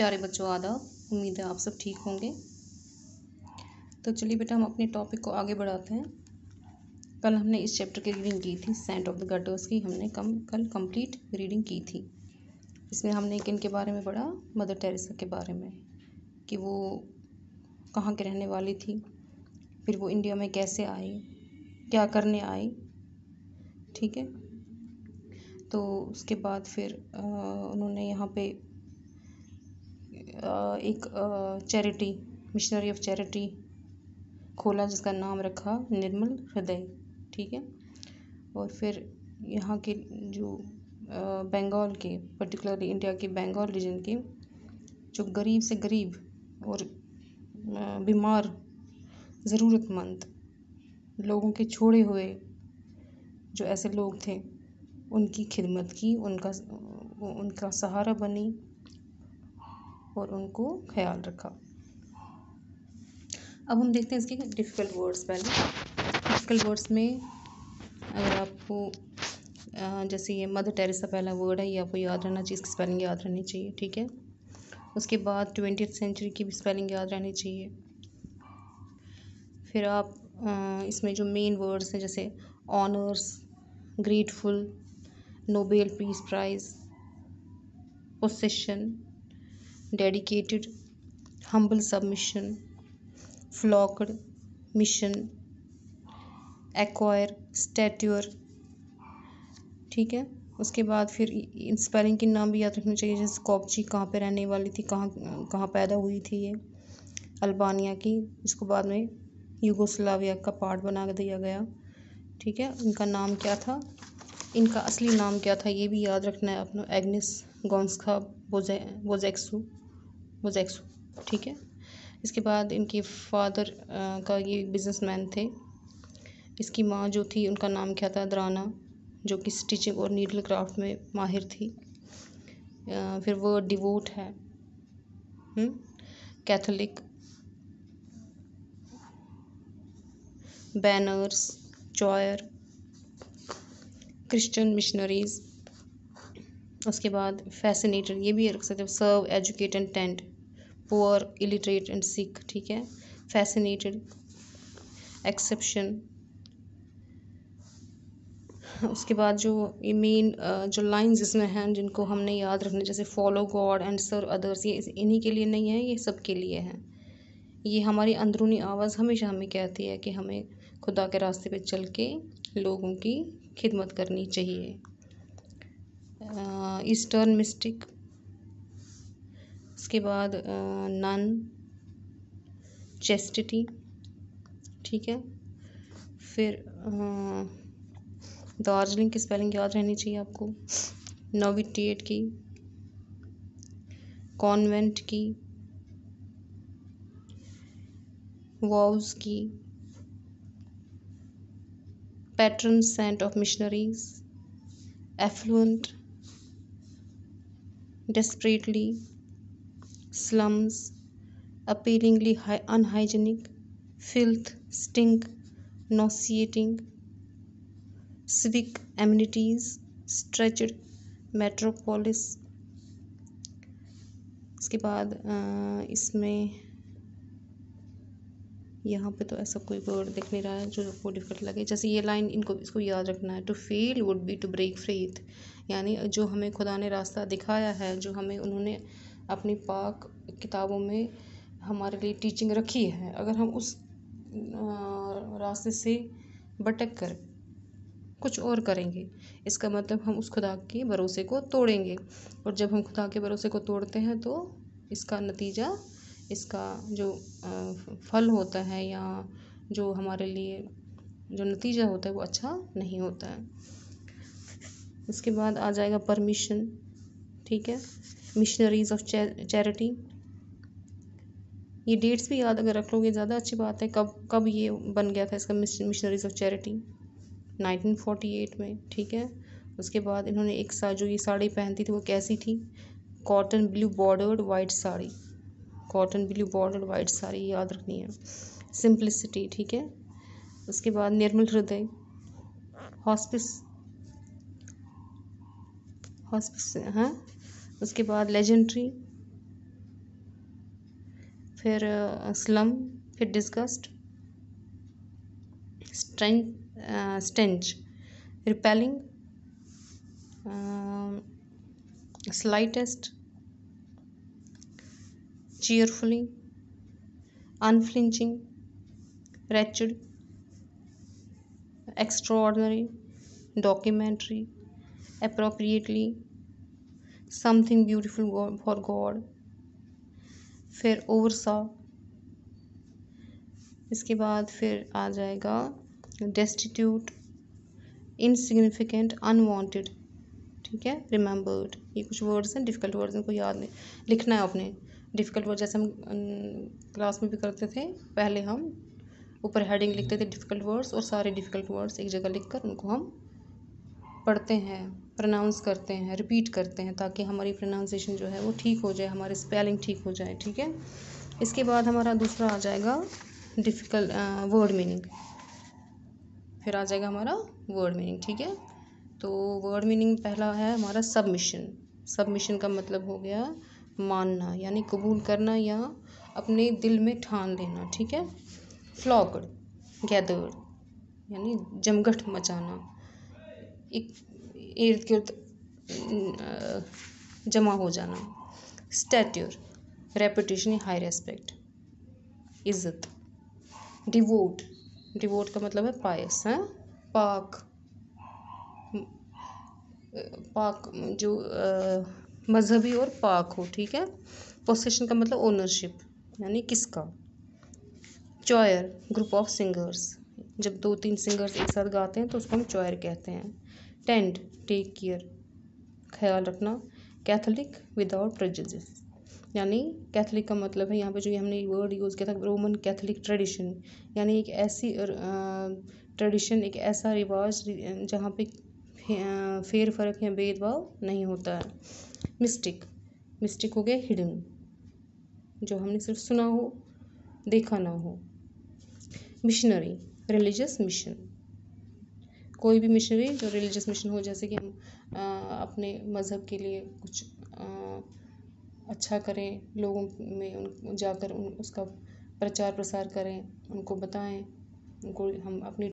प्यारे बच्चों, आदाब। उम्मीद है आप सब ठीक होंगे। तो चलिए बेटा, हम अपने टॉपिक को आगे बढ़ाते हैं। कल हमने इस चैप्टर की रीडिंग की थी, सेंट ऑफ द गटर्स की हमने कल कंप्लीट रीडिंग की थी। इसमें हमने किन के बारे में पढ़ा? मदर टेरेसा के बारे में, कि वो कहाँ के रहने वाली थी, फिर वो इंडिया में कैसे आई, क्या करने आई। ठीक है। तो उसके बाद फिर उन्होंने यहाँ पे एक चैरिटी, मिशनरी ऑफ चैरिटी खोला, जिसका नाम रखा निर्मल हृदय। ठीक है। और फिर यहाँ के जो बंगाल के, पर्टिकुलरली इंडिया के बंगाल रीजन के जो गरीब से गरीब और बीमार ज़रूरतमंद लोगों के छोड़े हुए जो ऐसे लोग थे, उनकी खिदमत की, उनका सहारा बनी और उनको ख्याल रखा। अब हम देखते हैं इसके डिफ़िकल्ट वर्ड्स। पहले डिफ़िकल्ट वर्ड्स में अगर आपको जैसे ये मदर टेरेसा पहला वर्ड है, ये आपको याद रहना चाहिए, इसकी स्पेलिंग याद रहनी चाहिए। ठीक है। उसके बाद 20th सेंचुरी की भी स्पेलिंग याद रहनी चाहिए। फिर आप इसमें जो मेन वर्ड्स हैं, जैसे honours, grateful, Nobel peace prize, possession, dedicated, humble submission, flocked, mission, acquire, stature. ठीक है। उसके बाद फिर इन स्पेलिंग के नाम भी याद रखने चाहिए, जैसे स्कॉपची कहाँ पे रहने वाली थी, कहाँ पैदा हुई थी ये, अल्बानिया की, इसको बाद में यूगोस्लाविया का पार्ट बना दिया गया। ठीक है। इनका नाम क्या था, इनका असली नाम क्या था, ये भी याद रखना है अपना, एग्नेस गोंस्का वोजेक्सू। ठीक है। इसके बाद इनके फादर का ये बिजनेसमैन थे। इसकी माँ जो थी, उनका नाम क्या था, द्राना, जो कि स्टिचिंग और नीडल क्राफ्ट में माहिर थी। फिर वर्ड डिवोट है, कैथोलिक, बैनर्स, जॉयर, क्रिश्चियन मिशनरीज। उसके बाद फैसिनेटेड, ये भी रख सकते हो, serve, educate and tend, poor, illiterate and sick. ठीक है। Fascinated, exception. उसके बाद जो ये मेन जो लाइंस इसमें हैं जिनको हमने याद रखने, जैसे follow God and serve others, ये इन्हीं के लिए नहीं है, ये सब के लिए हैं। ये हमारी अंदरूनी आवाज़ हमेशा हमें कहती है कि हमें खुदा के रास्ते पे चल के लोगों की खिदमत करनी चाहिए। Eastern mistake. उसके बाद नन, चेस्टिटी। ठीक है। फिर दार्जिलिंग की स्पेलिंग याद रहनी चाहिए आपको, नोविटिएट की, कॉन्वेंट की, वॉव्स की, patron saint of missionaries, affluent, desperately, slums, appealingly unhygienic, filth, stink, nauseating, civic amenities, stretched, metropolis। इसके बाद इसमें यहाँ पे तो ऐसा कोई वर्ड दिख नहीं रहा है जो आपको डिफिकल्ट लगे। जैसे ये लाइन, इसको याद रखना है, to fail would be to break faith, यानी जो हमें खुदा ने रास्ता दिखाया है, जो हमें उन्होंने अपनी पाक किताबों में हमारे लिए टीचिंग रखी है, अगर हम उस रास्ते से भटक कर कुछ और करेंगे, इसका मतलब हम उस खुदा के भरोसे को तोड़ेंगे। और जब हम खुदा के भरोसे को तोड़ते हैं तो इसका नतीजा, इसका जो फल होता है या जो हमारे लिए जो नतीजा होता है वो अच्छा नहीं होता है। उसके बाद आ जाएगा परमिशन। ठीक है। मिशनरीज ऑफ चैरिटी, ये डेट्स भी याद अगर रख लोगे ज़्यादा अच्छी बात है। कब ये बन गया था इसका मिशनरीज ऑफ चैरिटी? 1948 में। ठीक है। उसके बाद इन्होंने एक जो ये साड़ी पहनती थी वो कैसी थी? Cotton blue bordered white sari, cotton blue border white sari याद रखनी है। सिंप्लिसिटी। ठीक है। उसके बाद निर्मल हृदय, हॉस्पिस हाँ। उसके बाद लेजेंड्री, फिर स्लम, फिर disgust, stench, repelling, slightest, cheerfully, unflinching, wretched, extraordinary, documentary, appropriately, something beautiful for God, फिर oversaw, इसके बाद फिर आ जाएगा destitute, insignificant, unwanted, ठीक है, remembered। ये कुछ वर्ड्स हैं, डिफ़िकल्ट वर्ड्स, इनको याद नहीं लिखना है अपने। डिफ़िकल्ट वर्ड जैसे हम क्लास में भी करते थे, पहले हम ऊपर हेडिंग लिखते थे डिफ़िकल्ट वर्ड्स, और सारे डिफ़िकल्ट वर्ड्स एक जगह लिखकर उनको हम पढ़ते हैं, प्रोनाउंस करते हैं, रिपीट करते हैं, ताकि हमारी प्रोनाउंसिएशन जो है वो ठीक हो जाए, हमारी स्पेलिंग ठीक हो जाए, ठीक है। इसके बाद हमारा दूसरा आ जाएगा डिफ़िकल्ट वर्ड मीनिंग, फिर आ जाएगा हमारा वर्ड मीनिंग, ठीक है। तो वर्ड मीनिंग पहला है हमारा सबमिशन। सबमिशन का मतलब हो गया मानना, यानी कबूल करना या अपने दिल में ठान लेना, ठीक है। फ्लॉक्ड, गैदर्ड, यानी जमघट मचाना, एक इर्द गिर्द जमा हो जाना। स्टैट्यूर, रेपुटेशन, हाई रेस्पेक्ट, इज्जत। डिवोट, डिवोट का मतलब है पायस, है, पाक, पाक जो मजहबी और पाक हो, ठीक है। पोसेशन का मतलब ओनरशिप, यानी किसका। चॉयर, ग्रुप ऑफ सिंगर्स, जब 2-3 सिंगर्स एक साथ गाते हैं तो उसको हम चॉयर कहते हैं। टेंड, टेक केयर, ख्याल रखना। कैथोलिक, विदाउट प्रेजुडिस, यानी कैथोलिक का मतलब है यहाँ पे जो हमने वर्ड यूज़ किया था रोमन कैथोलिक ट्रेडिशन, यानी एक ऐसी ट्रेडिशन, एक ऐसा रिवाज जहाँ पे फेर फर्क या भेदभाव नहीं होता है। मिस्टिक, मिस्टिक हो गया हिडन, जो हमने सिर्फ सुना हो, देखा ना हो। मिशनरी, रिलीजियस मिशन, कोई भी मिशनरी जो रिलीजियस मिशन हो, जैसे कि हम अपने मज़हब के लिए कुछ अच्छा करें, लोगों में जाकर उसका प्रचार प्रसार करें, उनको बताएं, उनको हम अपनी